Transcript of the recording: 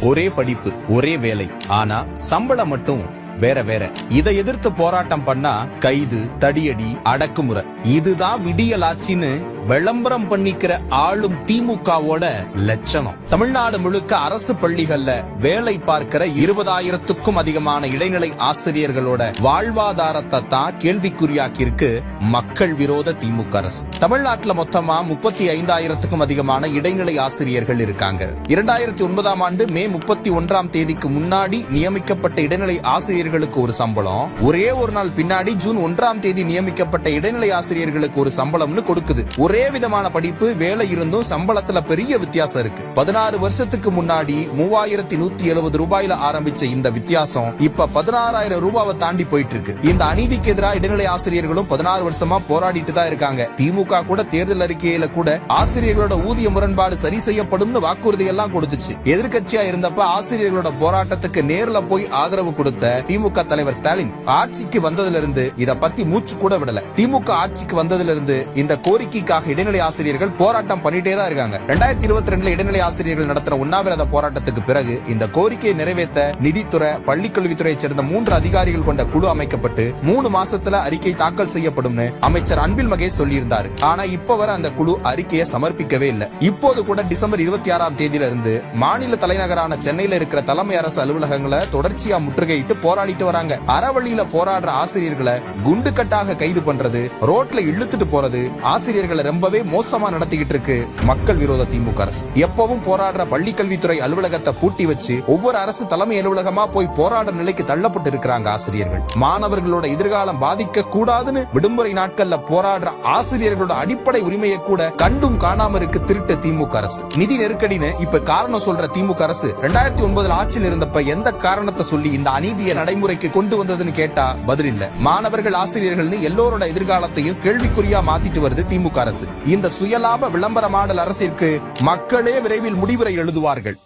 ஒரே படிப்பு ஒரே வேலை, ஆனா சம்பளம் மட்டும் வேற வேற. இதை எதிர்த்து போராட்டம் பண்ணா கைது, தடியடி, அடக்குமுறை. இதுதான் விடியல் ஆட்சின்னு விளம்பரம் பண்ணிக்கிற ஆளும் திமுகவோட லட்சணம். தமிழ்நாடு முழுக்க அரசு பள்ளிகள்ல வேலை பார்க்கிற 20,000க்கும் அதிகமான இடைநிலை ஆசிரியர்களோட வாழ்வாதாரத்தை தான் கேள்விக்குறியாக்கி இருக்கு மக்கள் விரோத திமுக அரசு. தமிழ்நாட்டுல மொத்தமா 35,000க்கும் அதிகமான இடைநிலை ஆசிரியர்கள் இருக்காங்க. 2009ஆம் ஆண்டு மே 31ஆம் தேதிக்கு முன்னாடி நியமிக்கப்பட்ட இடைநிலை ஆசிரியர்களுக்கு ஒரு சம்பளம், ஒரே ஒரு நாள் பின்னாடி ஜூன் 1ஆம் தேதி நியமிக்கப்பட்ட இடைநிலை ஆசிரியர்களுக்கு ஒரு சம்பளம்னு கொடுக்குது. ஒரே விதமான படிப்பு, வேலை இருந்தும் சம்பளத்துல பெரிய வித்தியாசம் இருக்கு. 16 வருஷத்துக்கு முன்னாடி 3,170 ரூபாயில ஆரம்பிச்ச இந்த வித்தியாசம் இப்ப 16,000 ரூபாவை தாண்டி போயிட்டு இருக்கு. இந்த அநீதிக்கு எதிராக இடைநிலை ஆசிரியர்களும் 16 வருஷமா போராடிட்டு தான் இருக்காங்க. திமுக கூட தேர்தல் அறிக்கையில கூட ஆசிரியர்களோட ஊதிய முரண்பாடு சரி செய்யப்படும்னு வாக்குறுதி எல்லாம் கொடுத்துச்சு. எதிர்கட்சியா இருந்தப்ப ஆசிரியர்களோட போராட்டத்துக்கு நேர்ல போய் ஆதரவு கொடுத்த திமுக தலைவர் ஸ்டாலின் ஆட்சிக்கு வந்ததுல இருந்து இத பத்தி மூச்சு கூட விடல. திமுக ஆட்சிக்கு வந்ததுல இருந்து இந்த கோரிக்கைக்காக இடைநிலை ஆசிரியர்கள் போராட்டம் பண்ணிட்டே தான் இருக்காங்க. 2022 இடைநிலை ஆசிரியர்கள் நடத்துற உண்ணாவிரத போராட்டத்துக்கு பிறகு இந்த கோரிக்கையை நிறைவேற்ற நிதித்துறை, பள்ளிக்கல்வித்துறையை சேர்ந்த 3 அதிகாரிகள் கொண்ட குழு அமைக்கப்பட்டு 3 மாசத்துல அறிக்கை தாக்கல் செய்யப்படும் அமைச்சர் அன்பில் மகேஷ் சொல்லியிருந்தாரு. ஆனா இப்ப வர அந்த குழு அறிக்கையை சமர்ப்பிக்கவே இல்லை. இப்போது கூட டிசம்பர் 26ஆம் தேதியில இருந்து மாநில தலைநகரான சென்னையில இருக்கிற தலைமை அரசு அலுவலகங்களை தொடர்ச்சியா முற்றுகையிட்டு போராடிட்டு வராங்க. அறவழியில போராடுற ஆசிரியர்களை குண்டு கட்டாக கைது பண்றது, ரோட்ல இழுத்துட்டு போறது, ஆசிரியர்களை ரொம்பவே மோசமா நடத்திக்கிட்டு இருக்கு மக்கள் விரோத திமுக அரசு. எப்பவும் போராடுற பள்ளிக்கல்வித்துறை அலுவலகத்தை பூட்டி வச்சு ஒவ்வொரு அரசு தலைமை அலுவலகமா போய் போராட நிலைக்கு தள்ளப்பட்டு இருக்கிறாங்க ஆசிரியர்கள். மாணவர்களோட எதிர்காலம் பாதிக்க கூடாதுன்னு விடுமுறை நாட்கள்ல போராடுற ஆசிரியர்களோட அடிப்படை உரிமையை கூட கண்டும் காணாம இருக்கு திருட்டு திமுக அரசு. நிதி நெருக்கடின்னு இப்ப காரணம் சொல்ற திமுக அரசு 2009 ஆட்சியில் இருந்தப்ப எந்த காரணத்தை சொல்லி இந்த அநீதியை நடைமுறைக்கு கொண்டு வந்ததுன்னு கேட்டா பதில் இல்ல. மாணவர்கள், ஆசிரியர்கள்னு எல்லோரோட எதிர்காலத்தையும் கேள்விக்குறியா மாத்திட்டு வருது திமுக அரசு. இந்த சுயலாப விளம்பர மாடல் அரசிற்கு மக்களே விரைவில் முடிவுரை எழுதுவார்கள்.